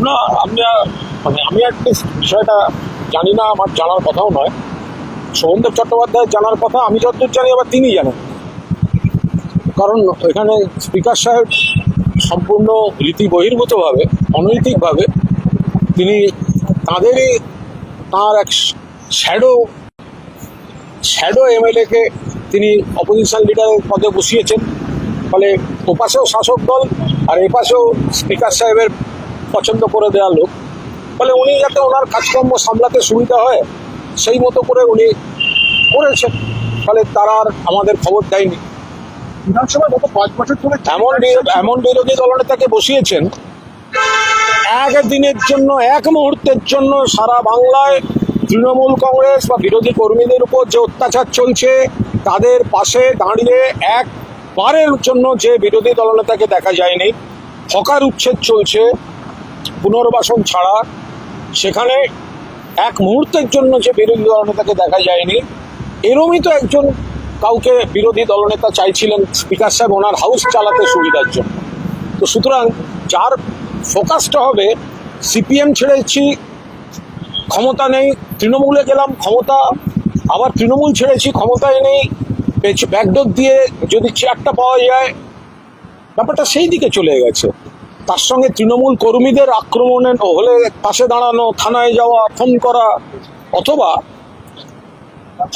না, আমি একটা বিষয়টা জানি না, আমার জানার কথাও নয়। সোহনদেব চট্টোপাধ্যায়ের জানার কথা, আমি যতদূর জানি আবার তিনি জানেন। কারণ এখানে স্পিকার সাহেব সম্পূর্ণ রীতি বহির্ভূতভাবে, অনৈতিকভাবে তিনি তাঁর এক শ্যাডো এমএলএকে তিনি অপোজিশন লিডারের পদে বসিয়েছেন। ফলে ওপাশেও শাসক দল আর এপাশেও স্পিকার সাহেবের পছন্দ করে দেওয়া লোক। ফলে উনি যাতে ওনার কাজকর্ম সামলাতে সুবিধা হয় সেই মতো করে উনি করেছেন। ফলে তারা আর আমাদের খবর দেয়নি। বিধানসভায় গত 5 বছর ধরে এমন বিরোধী দলনেতাকে বসিয়েছেন একদিনের জন্য, এক মুহূর্তের জন্য সারা বাংলায় তৃণমূল কংগ্রেস বা বিরোধী কর্মীদের উপর যে অত্যাচার চলছে তাদের পাশে দাঁড়িয়ে একবারের জন্য যে বিরোধী দলনেতাকে দেখা যায়নি। হকার উচ্ছেদ চলছে পুনর্বাসন ছাড়া, সেখানে এক মুহূর্তের জন্য যে বিরোধী দলনেতাকে দেখা যায়নি। এরমই তো একজন কাউকে বিরোধী দলনেতা চাইছিলেন স্পিকার সাহেব ওনার হাউস চালাতে সুবিধার জন্য। তো সুতরাং যার ফোকাসটা হবে সিপিএম ছেড়েছি ক্ষমতা নেই, তৃণমূলে গেলাম ক্ষমতা, আবার তৃণমূল ছেড়েছি ক্ষমতায় নেই, ব্যাকডোর দিয়ে যদি চেয়ারটা পাওয়া যায়, ব্যাপারটা সেই দিকে চলে গেছে। তার সঙ্গে তৃণমূল কর্মীদের আক্রমণে হলে পাশে দাঁড়ানো, থানায় যাওয়া, ফোন করা, অথবা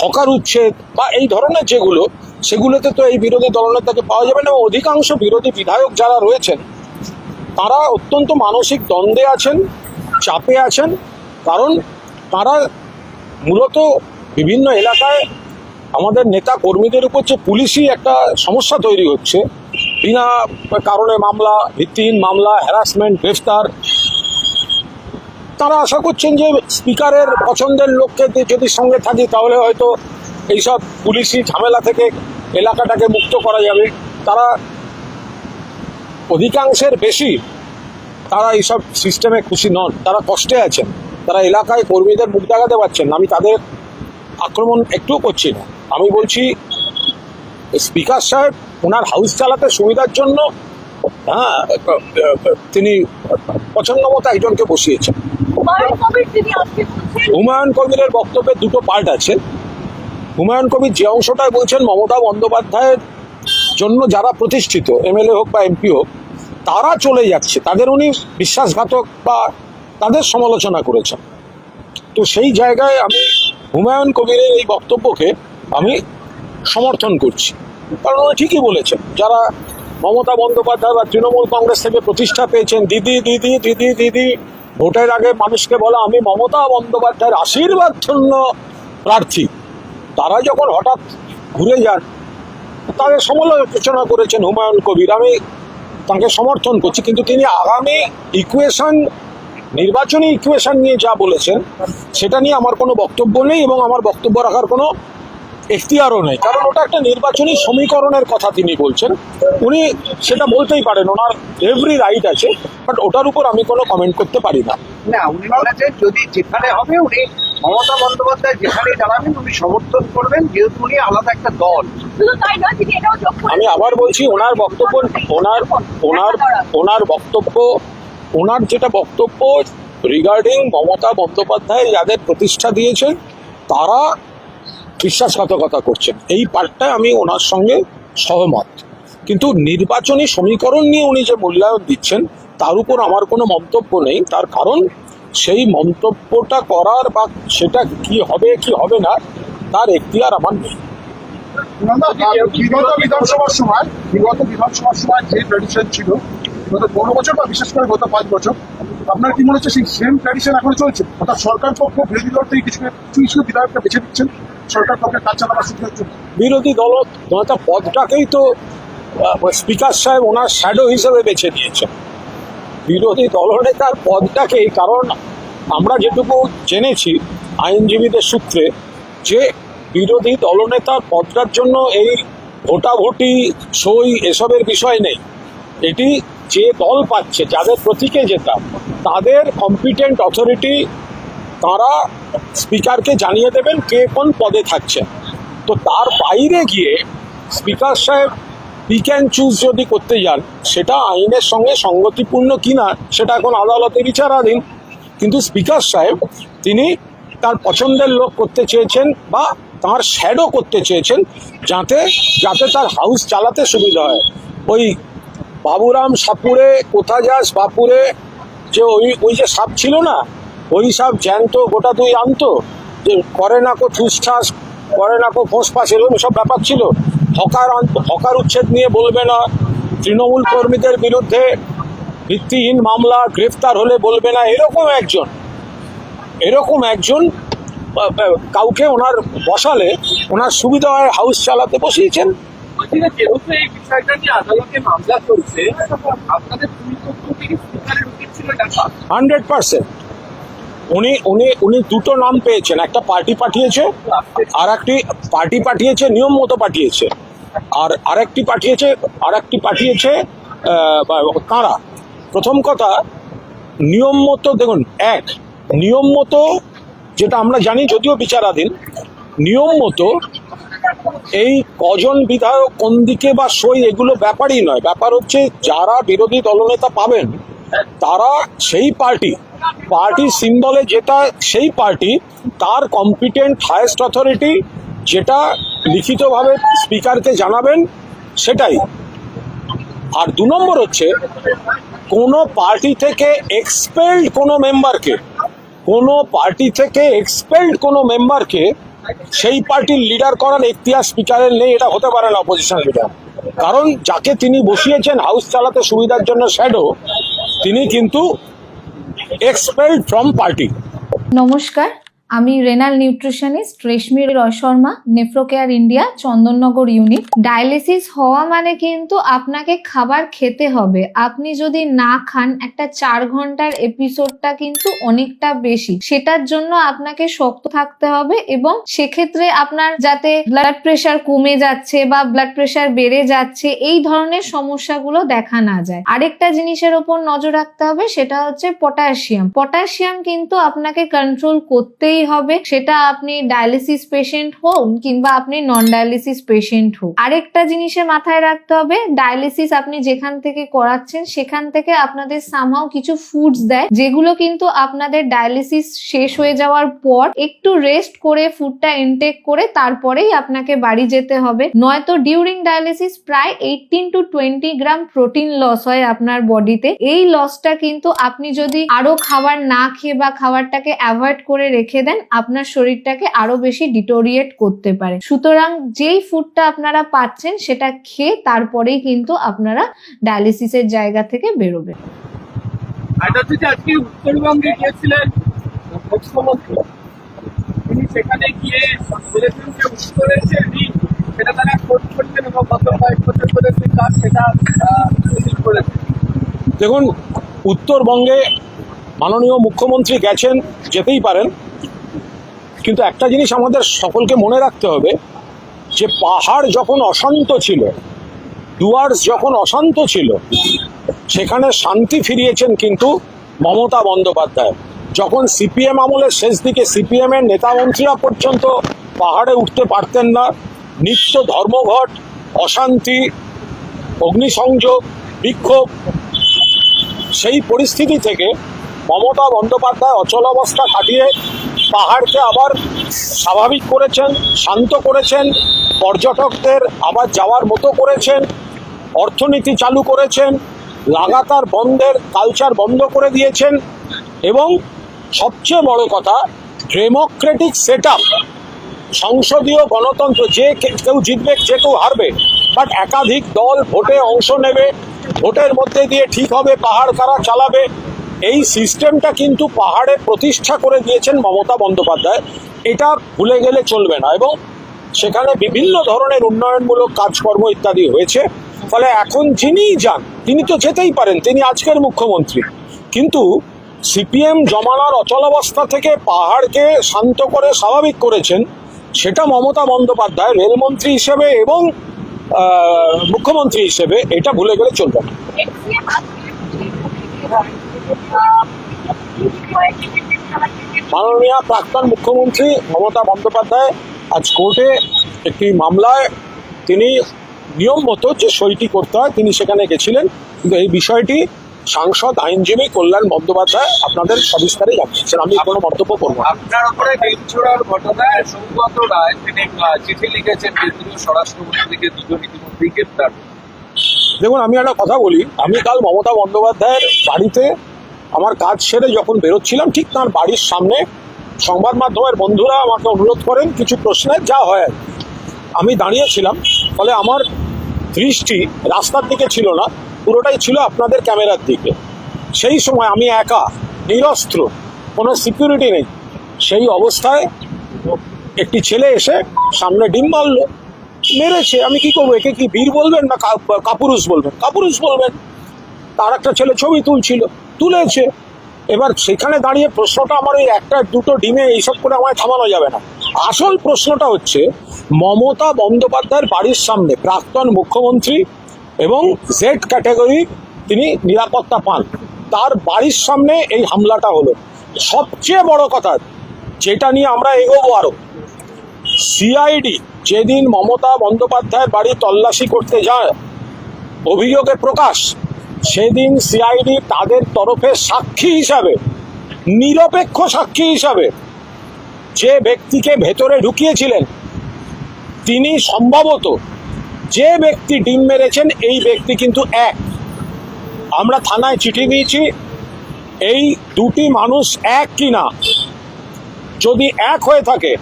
হকার উচ্ছেদ বা এই ধরনের যেগুলো, সেগুলোতে তো এই বিরোধী দলনেতাকে পাওয়া যাবে না। অধিকাংশ বিরোধী বিধায়ক যারা রয়েছেন তারা অত্যন্ত মানসিক দ্বন্দ্বে আছেন, চাপে আছেন। কারণ তারা মূলত বিভিন্ন এলাকায় আমাদের নেতা কর্মীদের উপর যে পুলিশি একটা সমস্যা তৈরি হচ্ছে, বিনা কারণে মামলা, ভিত্তিহীন মামলা, হ্যারাসমেন্ট, গ্রেফতার, তারা আশা করছেন যে স্পিকারের পছন্দের লোককে যদি সঙ্গে থাকি তাহলে হয়তো এইসব পুলিশি ঝামেলা থেকে এলাকাটাকে মুক্ত করা যাবে। তারা অধিকাংশের বেশি তারা এইসব সিস্টেমে খুশি নন, তারা কষ্টে আছেন, তারা এলাকায় কর্মীদের মুখ দেখাতে পারছেন না। আমি তাদের আক্রমণ একটুও করছি না, আমি বলছি স্পিকার সাহেব ওনার হাউস চালাতে সুবিধার জন্য তিনি পছন্দ মতো একজনকে বসিয়েছেন। হুমায়ুন কবিরের বক্তব্যের দুটো পার্ট আছে। হুমায়ুন কবির যে অংশটায় বলছেন মমতা বন্দ্যোপাধ্যায়ের জন্য যারা প্রতিষ্ঠিত, এমএলএ হোক বা এমপি হোক, তারা চলে যাচ্ছে, তাদের উনি বিশ্বাসঘাতক বা তাদের সমালোচনা করেছেন। তো সেই জায়গায় আমি হুমায়ুন কবিরের এই বক্তব্যকে আমি সমর্থন করছি। কারণ উনি ঠিকই বলেছেন, যারা মমতা বন্দ্যোপাধ্যায় বা তৃণমূল কংগ্রেস থেকে প্রতিষ্ঠা পেয়েছেন, দিদি দিদি দিদি দিদি ভোটের আগে মানুষকে বলা আমি মমতা বন্দ্যোপাধ্যায়ের আশীর্বাদ ধন্য প্রার্থী, তারা যখন হঠাৎ ঘুরে যান তাদের সমালোচনা করেছেন হুমায়ুন কবির। আমি তাকে সমর্থন করছি, কিন্তু তিনি আগামী নির্বাচনী ইকুয়েশন নিয়ে যা বলেছেন সেটা নিয়ে আমার কোনো বক্তব্য নেই এবং আমার বক্তব্য রাখার কোনো এখতিয়ারও নেই। কারণ ওটা একটা নির্বাচনী সমীকরণের কথা তিনি বলছেন, উনি সেটা বলতেই পারেন, ওনার এভরি রাইট আছে, বাট ওটার উপর আমি কোনো কমেন্ট করতে পারি না। না, উনি বলেছেন যদি যেখানে হবে উনি মমতা বন্দ্যোপাধ্যায় যেখানে দাঁড়াবেন উনি সমর্থন করবেন, যেহেতু উনি আলাদা একটা দল। আমি আবার বলছি, ওনার বক্তব্য ওনার যেটা বক্তব্য রিগার্ডিং মমতা বন্দ্যোপাধ্যায় যাদের প্রতিষ্ঠা দিয়েছেন তারা বিশ্বাসঘাতকতা করছেন, এই পার্টটায় আমি ওনার সঙ্গে সহমত। কিন্তু নির্বাচনী সমীকরণ নিয়ে উনি যে মূল্যায়ন দিচ্ছেন তার উপর আমার কোনো মন্তব্য নেই। তার কারণ সেই মন্তব্যটা করার বা সেটা কি হবে কি হবে না তার এখতিয়ার আমার নেই। বিগত বিধানসভার সময় যে ট্র্যাডিশন ছিল গত 15 বছর বা বিশেষ করে গত 5 বছর, আপনার কি মনে হচ্ছে সেই সেম ট্র্যাডিশন এখনো চলছে? অর্থাৎ সরকার পক্ষ বিরোধী দল থেকে কিছু বিধায়ককে বেছে দিচ্ছেন সরকার পক্ষে কাজ চালাবার সুযোগের জন্য। বিরোধী দলনেতা পদটাকেই তো স্পিকার সাহেব ওনার শ্যাডো হিসেবে বেছে দিয়েছেন, বিরোধী দলনেতার পদটাকেই। কারণ আমরা যেটুকু জেনেছি আইনজীবীদের সূত্রে, যে বিরোধী দলনেতার পদটার জন্য এই ভোটাভুটি সই এসবের বিষয় নেই। এটি যে দল পাচ্ছে, যাদের প্রতীকে যেটা, তাদের কম্পিটেন্ট অথরিটি তারা স্পিকারকে জানিয়ে দেবেন কে কোন পদে থাকছেন। তো তার বাইরে গিয়ে স্পিকার সাহেব পিক অ্যান্ড চুজ যদি করতে যান, সেটা আইনের সঙ্গে সঙ্গতিপূর্ণ কিনা সেটা এখন আদালতে বিচারাধীন। কিন্তু স্পিকার সাহেব তিনি তার পছন্দের লোক করতে চেয়েছেন বা তার শ্যাডো করতে চেয়েছেন, যাতে যাতে তার হাউস চালাতে সুবিধা হয়। ওই বাবুরাম সাপুরে কোথা যাস বাপুরে, যে ওই যে সাপ ছিল না, ওই সাপ জ্যান্ত গোটা দুই আনতো, যে করে না কো ঠুসঠাস, করে না কো ফোঁসফাস, এরকম সব ব্যাপার ছিল। হকার উচ্ছেদ নিয়ে বলবে না, তৃণমূল কর্মীদের বিরুদ্ধে ভিত্তিহীন মামলা, গ্রেফতার হলে বলবে না, এরকম একজন কাউকে ওনার বসালে ওনার সুবিধা হয়, হাউস চালাতে বসিয়েছেন। যেহেতু এই বিষয়টা নিয়ে আদালতে মামলা চলছে, আপনাদের দুই পক্ষ থেকে স্পিকারের উচিত ছিল দেখা। 100% উনি দুটো নাম পেয়েছেন, একটা পার্টি পাঠিয়েছে, আর একটি পার্টি পাঠিয়েছে নিয়ম মতো পাঠিয়েছে, আর আরেকটি পাঠিয়েছে কারা। প্রথম কথা, নিয়ম মতো দেখুন, নিয়ম মতো যেটা আমরা জানি, যদিও বিচারাধীন, নিয়ম মতো এই কজন বিধায়ক কোন দিকে বা সই, এগুলো ব্যাপারই নয়। ব্যাপার হচ্ছে যারা বিরোধী দলনেতা পাবেন তারা সেই পার্টি সিম্বলে যেটা সেই পার্টি, তার কম্পিটেন্ট হায়েস্ট অথরিটি যেটা লিখিতভাবে স্পিকারকে জানাবেন সেটাই। আর 2 নম্বর হচ্ছে, কোনো পার্টি থেকে এক্সপেলড কোনো মেম্বারকে সেই পার্টির লিডার করার এখতিয়ার স্পিকারের নেই। এটা হতে পারে না অপোজিশন লিডার, কারণ যাকে তিনি বসিয়েছেন হাউস চালাতে সুবিধার জন্য শ্যাডো, তিনি কিন্তু এক্সপেলড ফ্রম পার্টি। নমস্কার, আমি renal nutritionist Reshmi Roy Sharma, Nephrocare India, Chandannagar unit. Dialysis হওয়া মানে কিন্তু আপনাকে খাবার খেতে হবে। আপনি যদি না খান, একটা 4 ঘন্টার এপিসোডটা কিন্তু অনেকটা বেশি। সেটার জন্য আপনাকে শক্ত থাকতে হবে, এবং সেক্ষেত্রে আপনার যাতে ব্লাড প্রেশার কমে যাচ্ছে বা ব্লাড প্রেশার বেড়ে যাচ্ছে, এই ধরনের সমস্যাগুলো দেখা না যায়। আরেকটা জিনিসের ওপর নজর রাখতে হবে, সেটা হচ্ছে পটাশিয়াম কিন্তু আপনাকে কন্ট্রোল করতেই হবে, সেটা আপনি ডায়ালিসিস পেশেন্ট হোক কিংবা আপনি নন ডায়ালিসিস পেশেন্ট হোক। আরেকটা জিনিসে মাথায় রাখতে হবে, ডায়ালিসিস আপনি যেখান থেকে করাচ্ছেন সেখান থেকে আপনাদের সামহাও কিছু ফুডস দেয়, যেগুলো কিন্তু আপনাদের ডায়ালিসিস শেষ হয়ে যাওয়ার পর একটু রেস্ট করে ফুডটা ইনটেক করে তারপরেই আপনাকে বাড়ি যেতে হবে। নয়তো ডিউরিং ডায়ালিসিস প্রায় 18 to 20 গ্রাম প্রোটিন লস হয় আপনার বডিতে। এই লসটা কিন্তু আপনি যদি আরো খাবার না খেয়ে বা খাবারটাকে অ্যাভয়েড করে রেখে দেন, আপনার শরীরটাকে আরো বেশি ডিটোরিয়েট করতে পারে। সুতরাং যেই ফুডটা আপনারা পাচ্ছেন সেটা খেয়ে তারপরেই কিন্তু আপনারা ডায়ালিসিসের জায়গা থেকে বেরোবেন। এটা হচ্ছে যে আজকে উত্তরবঙ্গে গিয়েছিলেন মুখ্যমন্ত্রী, তিনি সেখানে গিয়ে বলেছেন যে উত্তরের যে ঋণ সেটা তারা শোধ করছেন এবং গত কয়েক বছর ধরে সেই কাজ সেটা শিথিল করেছেন। দেখুন, উত্তরবঙ্গে মাননীয় মুখ্যমন্ত্রী গেছেন, যেতেই পারেন, কিন্তু একটা জিনিস আমাদের সকলকে মনে রাখতে হবে, যে পাহাড় যখন অশান্ত ছিল, ডুয়ার্স যখন অশান্ত ছিল, সেখানে শান্তি ফিরিয়েছেন কিন্তু মমতা বন্দ্যোপাধ্যায়। যখন সিপিএম আমলের শেষ দিকে সিপিএম এর নেতামন্ত্রীরা পর্যন্ত পাহাড়ে উঠতে পারতেন না, নিত্য ধর্মঘট, অশান্তি, অগ্নিসংযোগ, বিক্ষোভ, সেই পরিস্থিতি থেকে মমতা বন্দ্যোপাধ্যায় অচলাবস্থা কাটিয়ে পাহাড়কে আবার স্বাভাবিক করেছেন, শান্ত করেছেন, পর্যটকদের আবার যাওয়ার মতো করেছেন, অর্থনীতি চালু করেছেন, লাগাতার বন্ধের কালচার বন্ধ করে দিয়েছেন, এবং সবচেয়ে বড় কথা, ডেমোক্রেটিক সেটআপ, সংসদীয় গণতন্ত্র, যে কেউ জিতবে যে কেউ হারবে, বাট একাধিক দল ভোটে অংশ নেবে, ভোটের মধ্যে দিয়ে ঠিক হবে পাহাড় কারা চালাবে, এই সিস্টেমটা কিন্তু পাহাড়ে প্রতিষ্ঠা করে দিয়েছেন মমতা বন্দ্যোপাধ্যায়। এটা ভুলে গেলে চলবে না। এবং সেখানে বিভিন্ন ধরনের উন্নয়নমূলক কাজকর্ম ইত্যাদি হয়েছে। ফলে এখন যিনিই যান, তিনি তো যেতেই পারেন, তিনি আজকের মুখ্যমন্ত্রী, কিন্তু সিপিএম জমানার অচলাবস্থা থেকে পাহাড়কে শান্ত করে স্বাভাবিক করেছেন, সেটা মমতা বন্দ্যোপাধ্যায় রেলমন্ত্রী হিসেবে এবং মুখ্যমন্ত্রী হিসেবে, এটা ভুলে গেলে চলবে না। মাননীয় প্রাক্তন মুখ্যমন্ত্রী মমতা বন্দ্যোপাধ্যায় আজ কোর্টে একটি মামলায় তিনি নিয়ম মতো যে সইটি করতে হয় তিনি সেখানে গেছিলেন, কিন্তু এই বিষয়টি সাংসদ আইনজীবী কল্যাণ বন্দ্যোপাধ্যায় আপনাদের সবিস্তারে জানিয়েছেন। আমি কোনো মন্তব্য করবো না। আপনার উপরে বেঞ্চোড়ার ঘটনায় সৌগত রায় তিনি চিঠি লিখেছেন কেন্দ্রীয় স্বরাষ্ট্রমন্ত্রীকে, দুজন ইতিমধ্যেই গ্রেপ্তার। দেখুন, আমি একটা কথা বলি, আমি কাল মমতা বন্দ্যোপাধ্যায়ের বাড়িতে আমার কাজ সেরে যখন বেরোচ্ছিলাম, ঠিক তার বাড়ির সামনে সংবাদ মাধ্যমের বন্ধুরা আমাকে অনুরোধ করেন কিছু প্রশ্নের, যা হয় আর কি। আমি দাঁড়িয়েছিলাম, ফলে আমার দৃষ্টি রাস্তার দিকে ছিল না, পুরোটাই ছিল আপনাদের ক্যামেরার দিকে। সেই সময় আমি একা, নিরস্ত্র, কোনো সিকিউরিটি নেই, সেই অবস্থায় একটি ছেলে এসে সামনে ডিম মারলো, মেরেছে। আমি কি করবো? একে কি বীর বলবেন না কাপুরুষ বলবেন? কাপুরুষ বলবেন। তার একটা ছেলে ছবি তুলেছে। এবার সেখানে দাঁড়িয়ে প্রশ্নটা আমার ওই একটা দুটো ডিমে এইসব করে আমায় থামানো যাবে না। আসল প্রশ্নটা হচ্ছে, মমতা বন্দ্যোপাধ্যায়ের বাড়ির সামনে প্রাক্তন মুখ্যমন্ত্রী এবং জেড ক্যাটাগরি তিনি নিরাপত্তা পান, তার বাড়ির সামনে এই হামলাটা হলো। সবচেয়ে বড় কথা, যেটা নিয়ে আমরা এগোবো আরো, সিআইডি যেদিন মমতা বন্দ্যোপাধ্যায়ের বাড়ি তল্লাশি করতে যায়, অভিযোগে প্রকাশ, সেদিন সিআইডি তাদের তরফে সাক্ষী হিসাবে, নিরপেক্ষ সাক্ষী হিসাবে যে ব্যক্তিকে ভেতরে ঢুকিয়েছিলেন, তিনি সম্ভবত যে ব্যক্তি ডিম মেরেছেন এই ব্যক্তি কিন্তু এক। আমরা থানায় চিঠি দিয়েছি, এই দুটি মানুষ এক কিনা, যদি এক হয়ে থাকে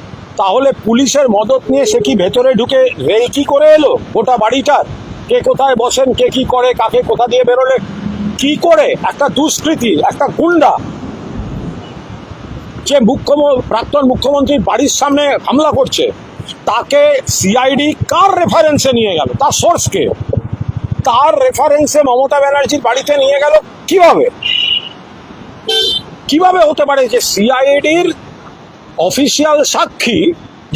তাহলে পুলিশের মদত নিয়ে সে কি ভেতরে ঢুকে কি করে এলো গোটা বাড়িটার? কে কোথায় বসেন, কে কি করে, কাকে কোথা দিয়ে বেরোলে, কি করে একটা দুষ্কৃতী, একটা গুন্ডা যে প্রাক্তন মুখ্যমন্ত্রীর বাড়ির সামনে হামলা করছে, তাকে সিআইডি কার রেফারেন্সে নিয়ে গেল? তার সোর্সকে তার রেফারেন্সে মমতা ব্যানার্জির বাড়িতে নিয়ে গেল কিভাবে? কিভাবে হতে পারে যে সিআইডির অফিসিয়াল সাক্ষী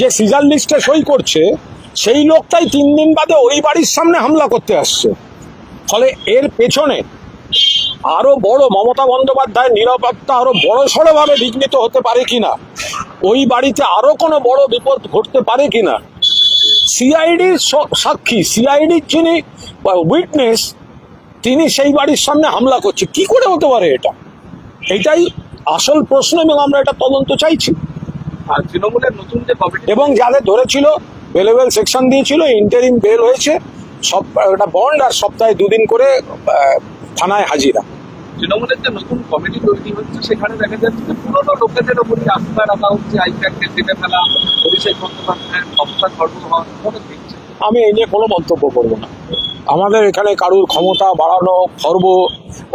যে সিজার লিস্টে সই করছে, সেই লোকটাই 3 দিন বাদে ওই বাড়ির সামনে হামলা করতে আসছে? ফলে এর পেছনে আরো বড়, মমতা বন্দ্যোপাধ্যায়ের নিরাপত্তা আরো বড় সড়ভাবে বিঘ্নিত হতে পারে কিনা, ওই বাড়িতে আরো কোনো বড় বিপদ ঘটতে পারে কিনা, সিআইডির সাক্ষী, সিআইডির যিনি উইটনেস, তিনি সেই বাড়ির সামনে হামলা করছে, কি করে হতে পারে এটা? এটাই আসল প্রশ্ন, এবং আমরা এটা তদন্ত চাইছি। আর তৃণমূলের নতুন যে কমিটি, এবং যাদের ধরেছিল বেলেবেল সেকশন দিয়েছিল, ইন্টারিম বেল হয়েছে, সব একটা বন্ড, আর সপ্তাহে 2 দিন করে থানায় হাজিরা। তৃণমূলের যে নতুন কমিটি তৈরি হচ্ছে, সেখানে দেখা যাচ্ছে যে পুরোনো লোকেদের ওপরই আস্থা রাখা হচ্ছে, আইপ্যাককে টেনে ফেলা, অভিষেক বন্দ্যোপাধ্যায়ের ক্ষমতা খর্ব হওয়ার মনে দেখছে। আমি এই নিয়ে কোনো মন্তব্য করবো না। আমাদের এখানে কারুর ক্ষমতা বাড়ানো, খর্ব,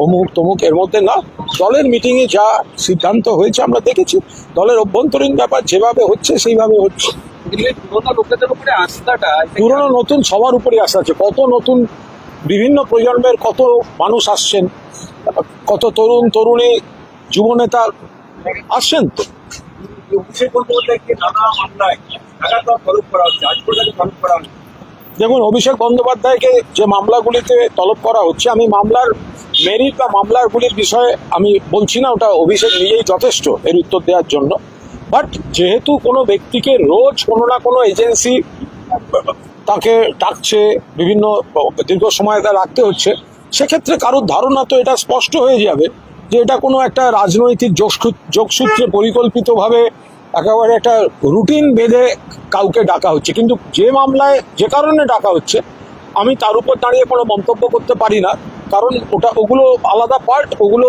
অমুক তমুক এর মধ্যে না। দলের মিটিংয়ে যা সিদ্ধান্ত হয়েছে আমরা দেখেছি, দলের অভ্যন্তরীণ ব্যাপার যেভাবে হচ্ছে সেইভাবে হচ্ছে। পুরোনো লোকেদের উপরে আস্থাটা, পুরনো নতুন সবার উপরে আসা আছে। কত নতুন বিভিন্ন প্রজন্মের কত মানুষ আসছেন, কত তরুণ তরুণী যুবনেতা আসছেন। তো অভিষেক বন্দ্যোপাধ্যায়কে নানা মামলায় লাগাতার তলব করা হচ্ছে, আজ পর্যন্ত তলব করা হচ্ছে। দেখুন, অভিষেক বন্দ্যোপাধ্যায়কে যে মামলাগুলিতে তলব করা হচ্ছে, আমি মামলার মেরিট বা মামলাগুলির বিষয়ে আমি বলছি না, ওটা অভিষেক নিজেই যথেষ্ট এর উত্তর দেওয়ার জন্য। বাট যেহেতু কোনো ব্যক্তিকে রোজ কোনো না কোনো এজেন্সি তাকে ডাকছে, বিভিন্ন দীর্ঘ সময় তা রাখতে হচ্ছে, সেক্ষেত্রে কারোর ধারণা তো এটা স্পষ্ট হয়ে যাবে যে এটা কোনো একটা রাজনৈতিক যোগসূত্রে পরিকল্পিতভাবে একেবারে একটা রুটিন বেঁধে কাউকে ডাকা হচ্ছে। কিন্তু যে মামলায় যে কারণে ডাকা হচ্ছে, আমি তার উপর দাঁড়িয়ে কোনো মন্তব্য করতে পারি না, কারণ ওগুলো আলাদা পার্ট। ওগুলো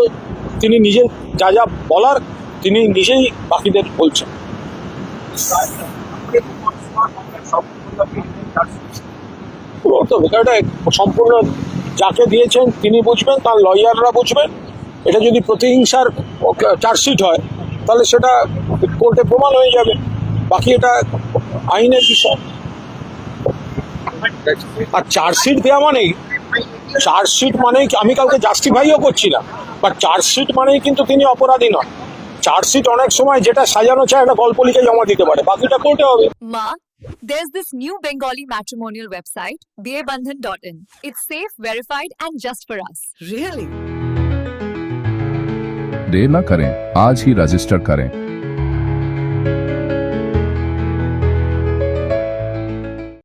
তিনি নিজে যা যা বলার তিনি নিজেই বাকিদের বলছেন। তো এটা সম্পূর্ণ যাকে দিয়েছেন তিনি বুঝবেন, তার লয়াররা বুঝবেন। এটা যদি প্রতিহিংসার চার্জশিট হয় তাহলে সেটা কোর্টে প্রমাণ হয়ে যাবে, বাকি এটা আইনের বিষয়। আর চার্জশিট দেওয়া মানেই, চার্জশিট মানেই আমি কাউকে জাস্টিফাইও করছি না, বাট চার্জশিট মানেই কিন্তু তিনি অপরাধী নন। চার্জশিট অনেক সময় যেটা সাজানো চায় একটা গল্প লিখে জমা দিতে পারে, বাকিটা কোর্টে হবে। Ma, there's this new Bengali matrimonial website, BABandhan.in. It's safe, verified, and just for us. Really? देर न करें, आज ही रजिस्टर करें।